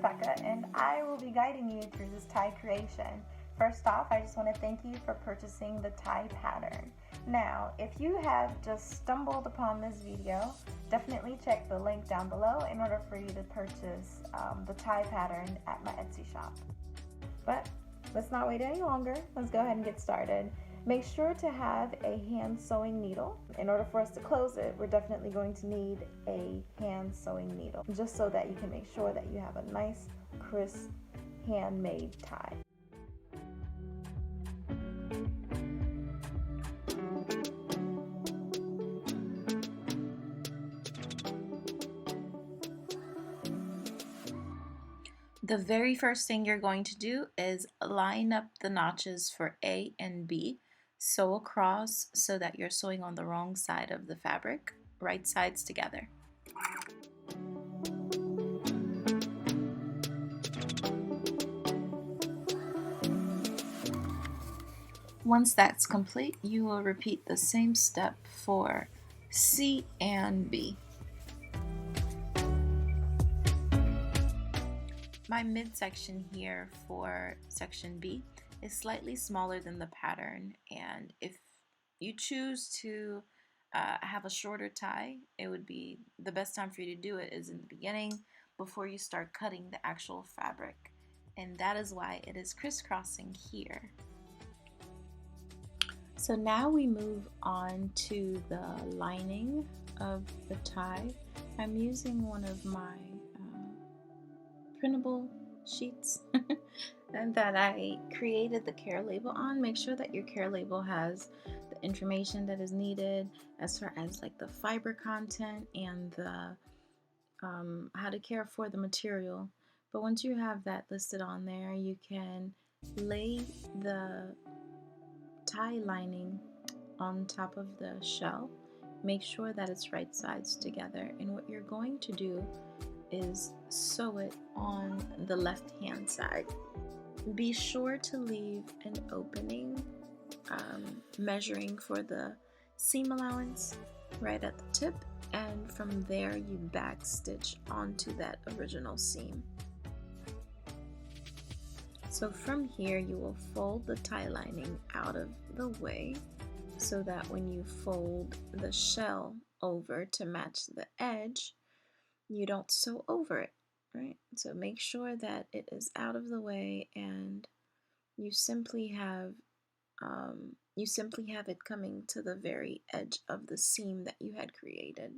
Rebecca, and I will be guiding you through this tie creation. First off, I just want to thank you for purchasing the tie pattern. Now, if you have just stumbled upon this video, definitely check the link down below in order for you to purchase the tie pattern at my Etsy shop. But let's not wait any longer. Let's go ahead and get started. Make sure to have a hand sewing needle. In order for us to close it, we're definitely going to need a hand sewing needle, just so that you can make sure that you have a nice, crisp, handmade tie. The very first thing you're going to do is line up the notches for A and B. Sew across so that you're sewing on the wrong side of the fabric, right sides together. Once that's complete, you will repeat the same step for C and B. My midsection here for section B is slightly smaller than the pattern, and if you choose to have a shorter tie, it would be the best time for you to do it is in the beginning before you start cutting the actual fabric, and that is why it is crisscrossing here. So now we move on to the lining of the tie. I'm using one of my printable sheets and that I created the care label on. Make sure that your care label has the information that is needed as far as like the fiber content and the how to care for the material. But once you have that listed on there, you can lay the tie lining on top of the shell. Make sure that it's right sides together, and what you're going to do is sew it on the left hand side. Be sure to leave an opening measuring for the seam allowance right at the tip, and from there you back stitch onto that original seam. So from here you will fold the tie lining out of the way so that when you fold the shell over to match the edge, you don't sew over it, right? So make sure that it is out of the way, and you simply have it coming to the very edge of the seam that you had created.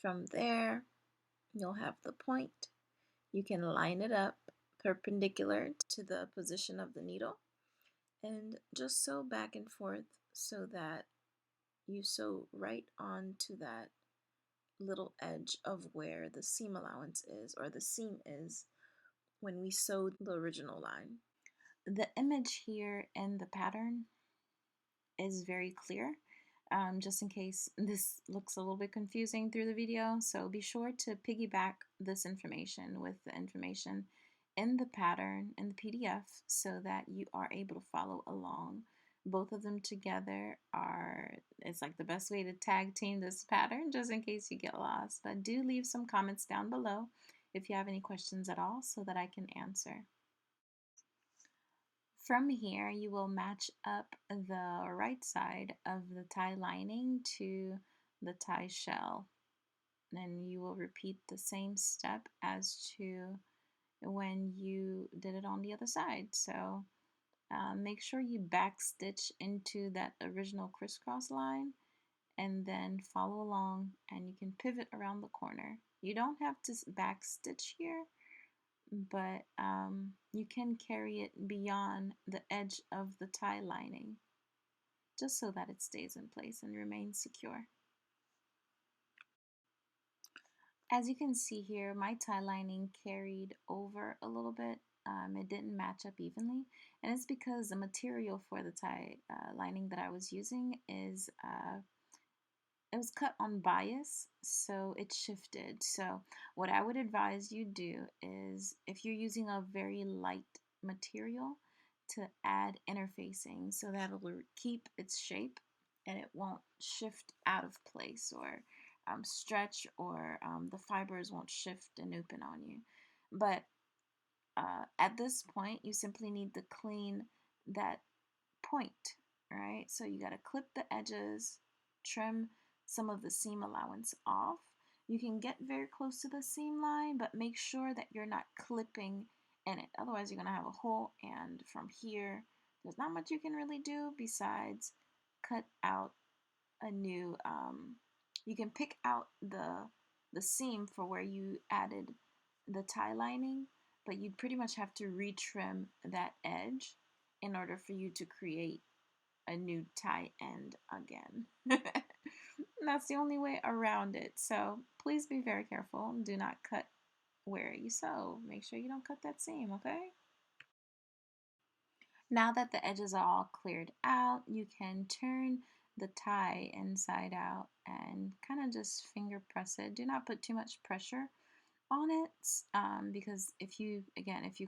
From there, you'll have the point. You can line it up perpendicular to the position of the needle and just sew back and forth so that you sew right onto that little edge of where the seam allowance is, or the seam is, when we sewed the original line. The image here in the pattern is very clear, just in case this looks a little bit confusing through the video, so be sure to piggyback this information with the information in the pattern in the PDF so that you are able to follow along. Both of them together it's like the best way to tag team this pattern, just in case you get lost. But do leave some comments down below if you have any questions at all so that I can answer. From here, you will match up the right side of the tie lining to the tie shell. And you will repeat the same step as to when you did it on the other side. So make sure you back stitch into that original crisscross line and then follow along, and you can pivot around the corner. You don't have to back stitch here, but you can carry it beyond the edge of the tie lining just so that it stays in place and remains secure. As you can see here, my tie lining carried over a little bit. It didn't match up evenly, and it's because the material for the tie lining that I was using is it was cut on bias, so it shifted. So what I would advise you do is, if you're using a very light material, to add interfacing so that it will keep its shape and it won't shift out of place or stretch, or the fibers won't shift and open on you. But at this point, you simply need to clean that point, right? So you got to clip the edges, trim some of the seam allowance off. You can get very close to the seam line, but make sure that you're not clipping in it. Otherwise, you're going to have a hole, and from here, there's not much you can really do besides cut out a new, you can pick out the seam for where you added the tie lining, but you'd pretty much have to retrim that edge in order for you to create a new tie end again. That's the only way around it. So please be very careful. Do not cut where you sew. Make sure you don't cut that seam, okay? Now that the edges are all cleared out, you can turn the tie inside out and kind of just finger press it. Do not put too much pressure on it, because if you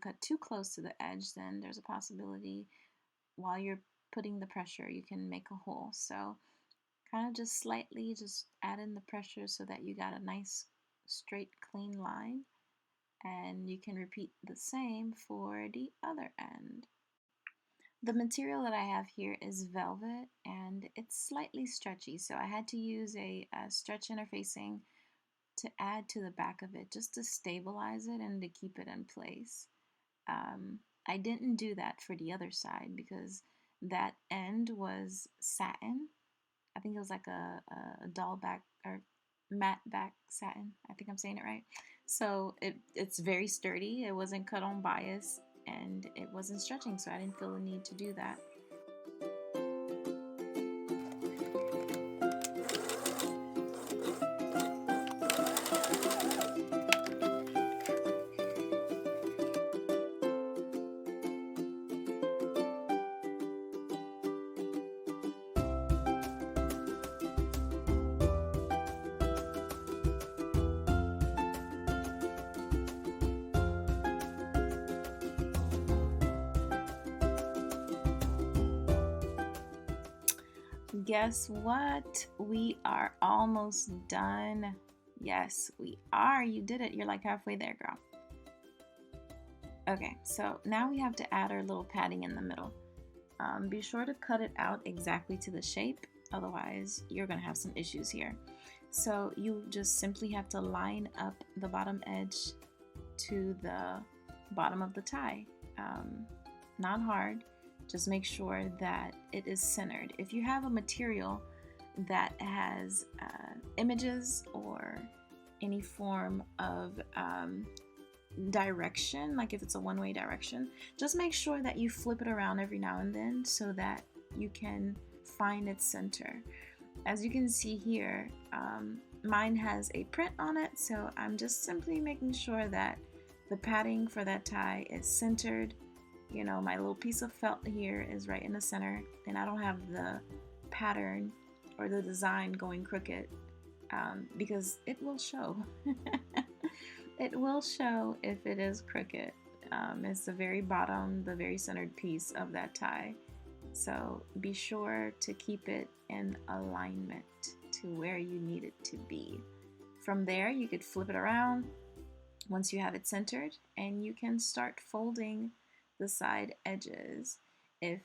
cut too close to the edge, then there's a possibility while you're putting the pressure you can make a hole. So kind of just slightly just add in the pressure so that you got a nice straight clean line, and you can repeat the same for the other end. The material that I have here is velvet, and it's slightly stretchy, so I had to use a stretch interfacing to add to the back of it just to stabilize it and to keep it in place. I didn't do that for the other side because that end was satin. I think it was like a doll back or matte back satin. I think I'm saying it right. So it's very sturdy. It wasn't cut on bias, and it wasn't stretching, so I didn't feel the need to do that. Guess what? We are almost done. Yes, we are. You did it. You're like halfway there, girl. Okay, so now we have to add our little padding in the middle. Be sure to cut it out exactly to the shape, otherwise you're going to have some issues here. So you just simply have to line up the bottom edge to the bottom of the tie. Not hard. Just make sure that it is centered. If you have a material that has images or any form of direction, like if it's a one-way direction, just make sure that you flip it around every now and then so that you can find its center. As you can see here, mine has a print on it, so I'm just simply making sure that the padding for that tie is centered. You know, my little piece of felt here is right in the center, and I don't have the pattern or the design going crooked, because it will show. It will show if it is crooked. It's the very bottom, the very centered piece of that tie. So be sure to keep it in alignment to where you need it to be. From there, you could flip it around once you have it centered, and you can start folding the side edges. If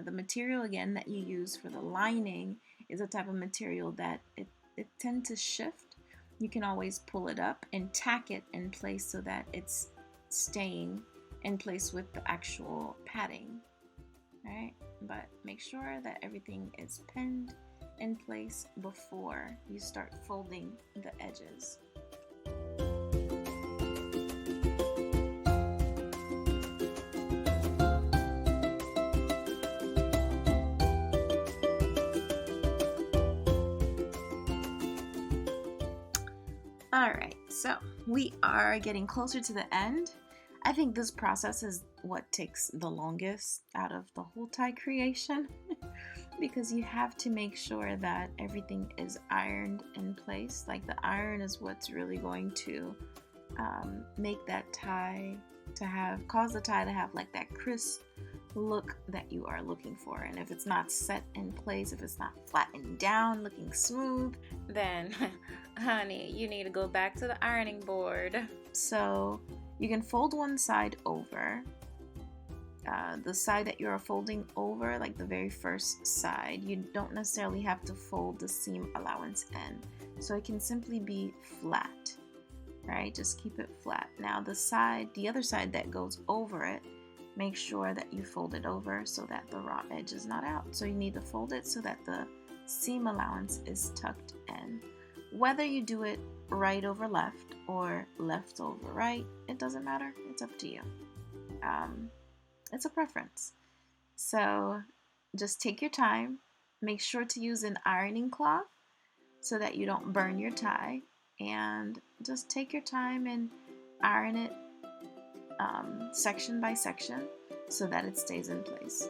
the material again that you use for the lining is a type of material that it tends to shift, you can always pull it up and tack it in place so that it's staying in place with the actual padding. Alright, but make sure that everything is pinned in place before you start folding the edges. Alright, so we are getting closer to the end. I think this process is what takes the longest out of the whole tie creation because you have to make sure that everything is ironed in place. Like the iron is what's really going to make that tie to have, cause the tie to have like that crisp look that you are looking for. And if it's not set in place, if it's not flattened down, looking smooth, then honey, you need to go back to the ironing board. So you can fold one side over. The side that you're folding over, like the very first side, you don't necessarily have to fold the seam allowance in. So it can simply be flat, right? Just keep it flat. Now the other side that goes over it, make sure that you fold it over so that the raw edge is not out. So you need to fold it so that the seam allowance is tucked in. Whether you do it right over left or left over right, it doesn't matter. It's up to you. It's a preference. So just take your time. Make sure to use an ironing cloth so that you don't burn your tie. And just take your time and iron it section by section so that it stays in place.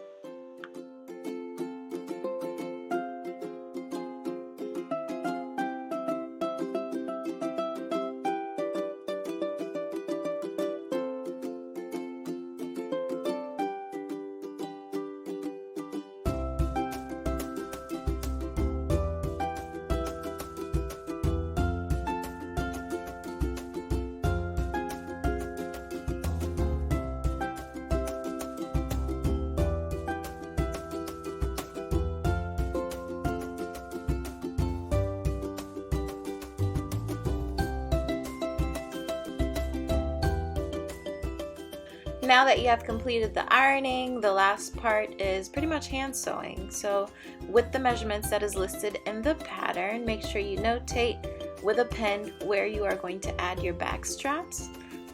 Now that you have completed the ironing, the last part is pretty much hand sewing. So with the measurements that is listed in the pattern, make sure you notate with a pen where you are going to add your back straps,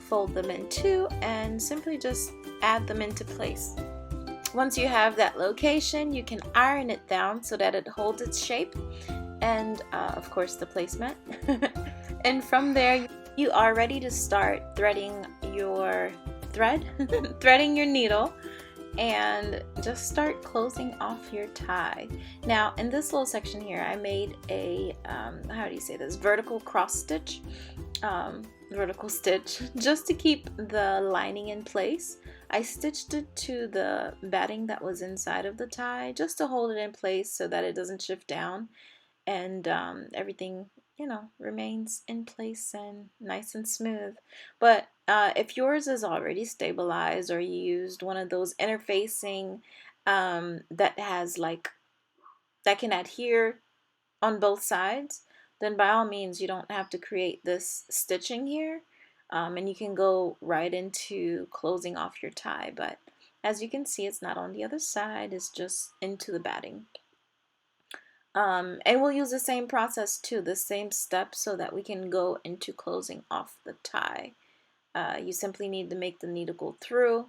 fold them in two, and simply just add them into place. Once you have that location, you can iron it down so that it holds its shape and of course the placement. And from there, you are ready to start threading your threading your needle and just start closing off your tie. Now in this little section here, I made a how do you say this, vertical cross stitch, vertical stitch, just to keep the lining in place. I stitched it to the batting that was inside of the tie just to hold it in place so that it doesn't shift down and everything, you know, remains in place and nice and smooth. But if yours is already stabilized, or you used one of those interfacing that has that can adhere on both sides, then by all means you don't have to create this stitching here, and you can go right into closing off your tie. But as you can see, it's not on the other side, it's just into the batting. And we'll use the same process too, the same steps, so that we can go into closing off the tie. You simply need to make the needle go through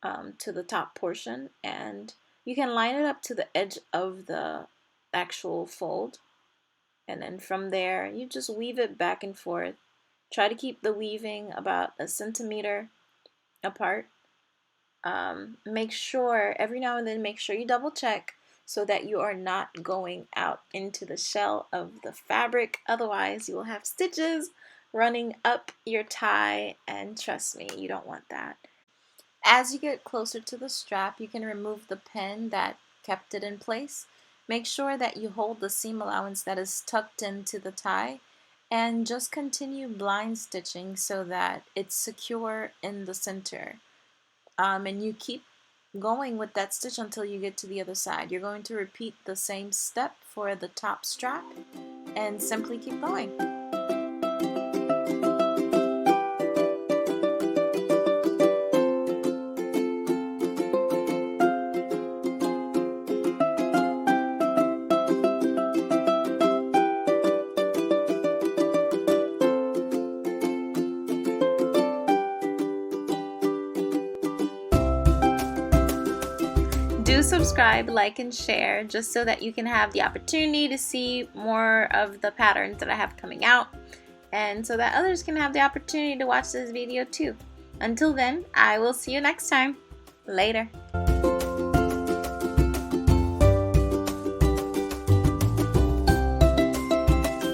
to the top portion, and you can line it up to the edge of the actual fold, and then from there you just weave it back and forth. Try to keep the weaving about 1 centimeter apart. Make sure every now and then, make sure you double check so that you are not going out into the shell of the fabric. Otherwise you will have stitches running up your tie, and trust me, you don't want that. As you get closer to the strap, you can remove the pin that kept it in place. Make sure that you hold the seam allowance that is tucked into the tie, and just continue blind stitching so that it's secure in the center. And you keep going with that stitch until you get to the other side. You're going to repeat the same step for the top strap and simply keep going. Do subscribe, like, and share, just so that you can have the opportunity to see more of the patterns that I have coming out, and so that others can have the opportunity to watch this video too. Until then, I will see you next time. Later.